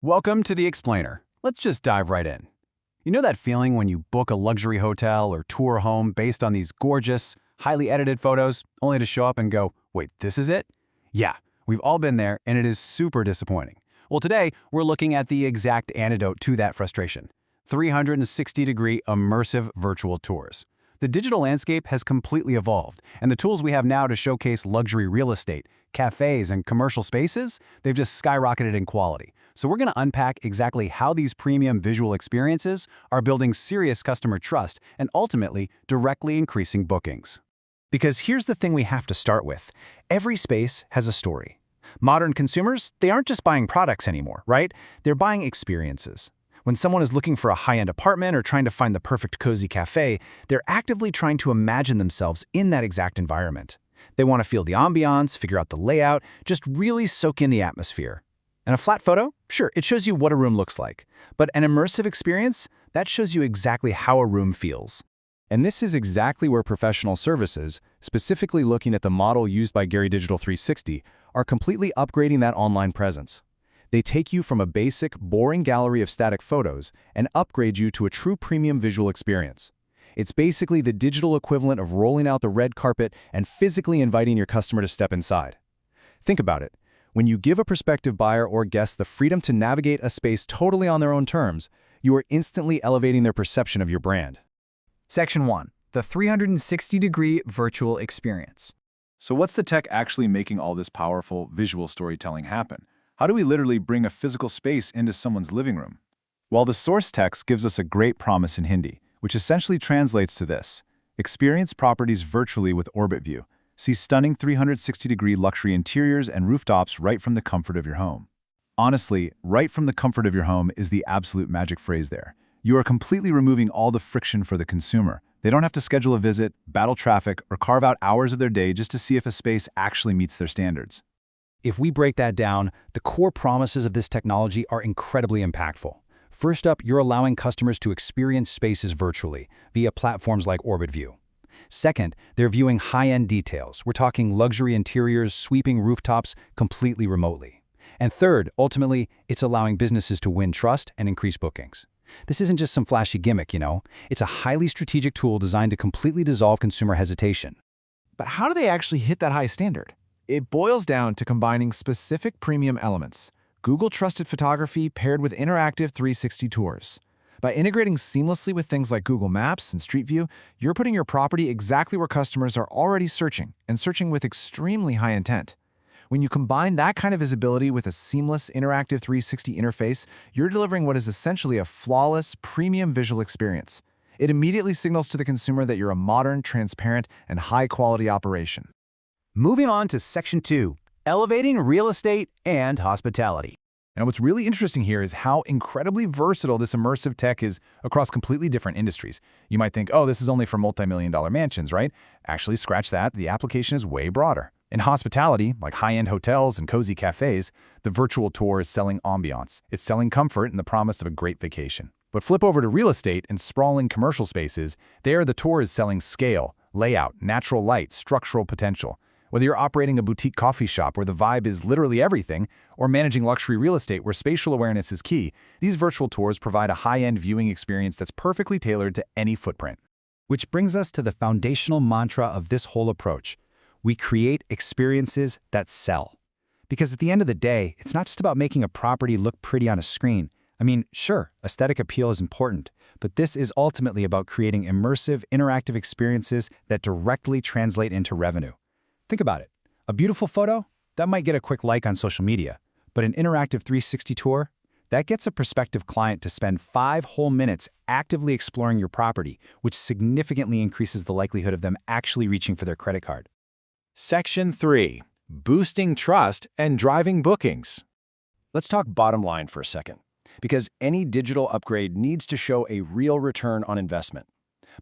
Welcome to The Explainer. Let's just dive right in. You know that feeling when you book a luxury hotel or tour a home based on these gorgeous, highly edited photos, only to show up and go, wait, this is it? Yeah, we've all been there, and it is super disappointing. Well, today, we're looking at the exact antidote to that frustration: 360-degree immersive virtual tours. The digital landscape has completely evolved, and the tools we have now to showcase luxury real estate, cafes, and commercial spaces, they've just skyrocketed in quality. So we're going to unpack exactly how these premium visual experiences are building serious customer trust and ultimately directly increasing bookings. Because here's the thing we have to start with. Every space has a story. Modern consumers, they aren't just buying products anymore, right? They're buying experiences. When someone is looking for a high-end apartment or trying to find the perfect cozy cafe, they're actively trying to imagine themselves in that exact environment. They want to feel the ambiance, figure out the layout, just really soak in the atmosphere. And a flat photo? Sure, it shows you what a room looks like. But an immersive experience? That shows you exactly how a room feels. And this is exactly where professional services, specifically looking at the model used by Garry Digital 360, are completely upgrading that online presence. They take you from a basic, boring gallery of static photos and upgrade you to a true premium visual experience. It's basically the digital equivalent of rolling out the red carpet and physically inviting your customer to step inside. Think about it. When you give a prospective buyer or guest the freedom to navigate a space totally on their own terms, you are instantly elevating their perception of your brand. Section 1. The 360-degree virtual experience. So what's the tech actually making all this powerful visual storytelling happen? How do we literally bring a physical space into someone's living room? Well, the source text gives us a great promise in Hindi, which essentially translates to this: experience properties virtually with Orbit View. See stunning 360-degree luxury interiors and rooftops right from the comfort of your home. Honestly, right from the comfort of your home is the absolute magic phrase there. You are completely removing all the friction for the consumer. They don't have to schedule a visit, battle traffic, or carve out hours of their day just to see if a space actually meets their standards. If we break that down, the core promises of this technology are incredibly impactful. First up, you're allowing customers to experience spaces virtually via platforms like Orbit View. Second, they're viewing high-end details. We're talking luxury interiors, sweeping rooftops completely remotely. And third, ultimately, it's allowing businesses to win trust and increase bookings. This isn't just some flashy gimmick, you know. It's a highly strategic tool designed to completely dissolve consumer hesitation. But how do they actually hit that high standard? It boils down to combining specific premium elements: Google Trusted Photography paired with interactive 360 tours. By integrating seamlessly with things like Google Maps and Street View, you're putting your property exactly where customers are already searching, and searching with extremely high intent. When you combine that kind of visibility with a seamless interactive 360 interface, you're delivering what is essentially a flawless, premium visual experience. It immediately signals to the consumer that you're a modern, transparent, and high-quality operation. Moving on to Section 2, elevating real estate and hospitality. And what's really interesting here is how incredibly versatile this immersive tech is across completely different industries. You might think, oh, this is only for multi-million-dollar mansions, right? Actually, scratch that. The application is way broader. In hospitality, like high-end hotels and cozy cafes, the virtual tour is selling ambiance. It's selling comfort and the promise of a great vacation. But flip over to real estate and sprawling commercial spaces, there the tour is selling scale, layout, natural light, structural potential. Whether you're operating a boutique coffee shop where the vibe is literally everything, or managing luxury real estate where spatial awareness is key, these virtual tours provide a high-end viewing experience that's perfectly tailored to any footprint. Which brings us to the foundational mantra of this whole approach. We create experiences that sell. Because at the end of the day, it's not just about making a property look pretty on a screen. I mean, sure, aesthetic appeal is important, but this is ultimately about creating immersive, interactive experiences that directly translate into revenue. Think about it. A beautiful photo? That might get a quick like on social media. But an interactive 360 tour? That gets a prospective client to spend 5 whole minutes actively exploring your property, which significantly increases the likelihood of them actually reaching for their credit card. Section 3. Boosting trust and driving bookings. Let's talk bottom line for a second, because any digital upgrade needs to show a real return on investment.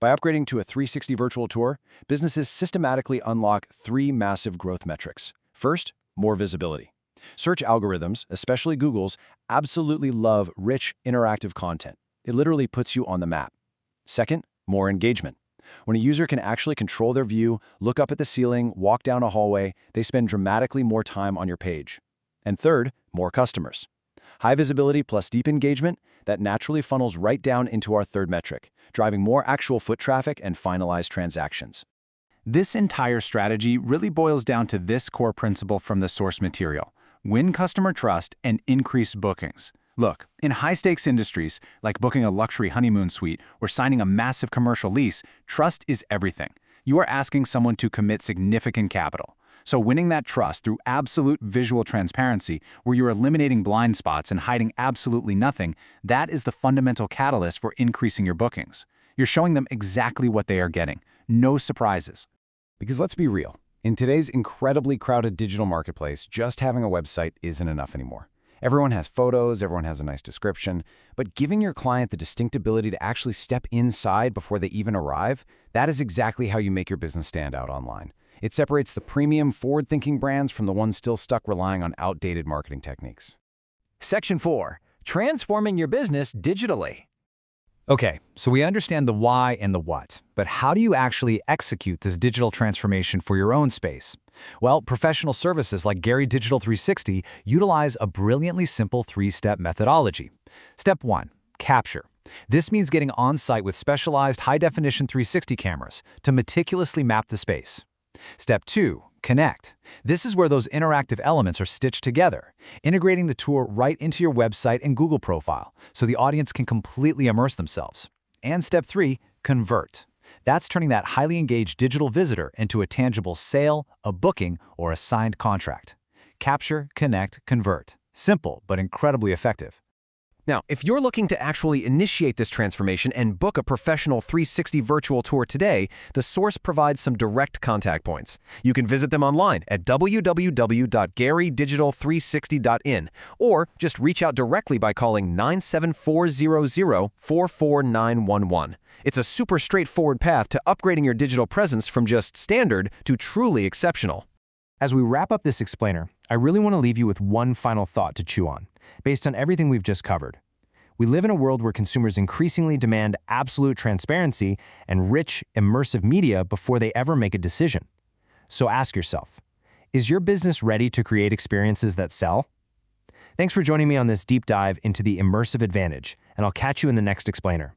By upgrading to a 360 virtual tour, businesses systematically unlock 3 massive growth metrics. First, more visibility. Search algorithms, especially Google's, absolutely love rich, interactive content. It literally puts you on the map. Second, more engagement. When a user can actually control their view, look up at the ceiling, walk down a hallway, they spend dramatically more time on your page. And third, more customers. High visibility plus deep engagement, that naturally funnels right down into our third metric, driving more actual foot traffic and finalized transactions. This entire strategy really boils down to this core principle from the source material: win customer trust and increase bookings. Look, in high-stakes industries, like booking a luxury honeymoon suite or signing a massive commercial lease, trust is everything. You are asking someone to commit significant capital. So winning that trust through absolute visual transparency, where you're eliminating blind spots and hiding absolutely nothing, that is the fundamental catalyst for increasing your bookings. You're showing them exactly what they are getting. No surprises. Because let's be real, in today's incredibly crowded digital marketplace, just having a website isn't enough anymore. Everyone has photos, everyone has a nice description, but giving your client the distinct ability to actually step inside before they even arrive, that is exactly how you make your business stand out online. It separates the premium, forward-thinking brands from the ones still stuck relying on outdated marketing techniques. Section 4. Transforming your business digitally. Okay, so we understand the why and the what, but how do you actually execute this digital transformation for your own space? Well, professional services like Garry Digital 360 utilize a brilliantly simple three-step methodology. Step 1. Capture. This means getting on-site with specialized high-definition 360 cameras to meticulously map the space. Step 2. Connect. This is where those interactive elements are stitched together, integrating the tour right into your website and Google profile so the audience can completely immerse themselves. And Step 3. Convert. That's turning that highly engaged digital visitor into a tangible sale, a booking, or a signed contract. Capture, connect, convert. Simple, but incredibly effective. Now, if you're looking to actually initiate this transformation and book a professional 360 virtual tour today, the source provides some direct contact points. You can visit them online at www.garrydigital360.in or just reach out directly by calling 97400-44911. It's a super straightforward path to upgrading your digital presence from just standard to truly exceptional. As we wrap up this explainer, I really want to leave you with one final thought to chew on, based on everything we've just covered. We live in a world where consumers increasingly demand absolute transparency and rich, immersive media before they ever make a decision. So ask yourself, is your business ready to create experiences that sell? Thanks for joining me on this deep dive into the immersive advantage, and I'll catch you in the next explainer.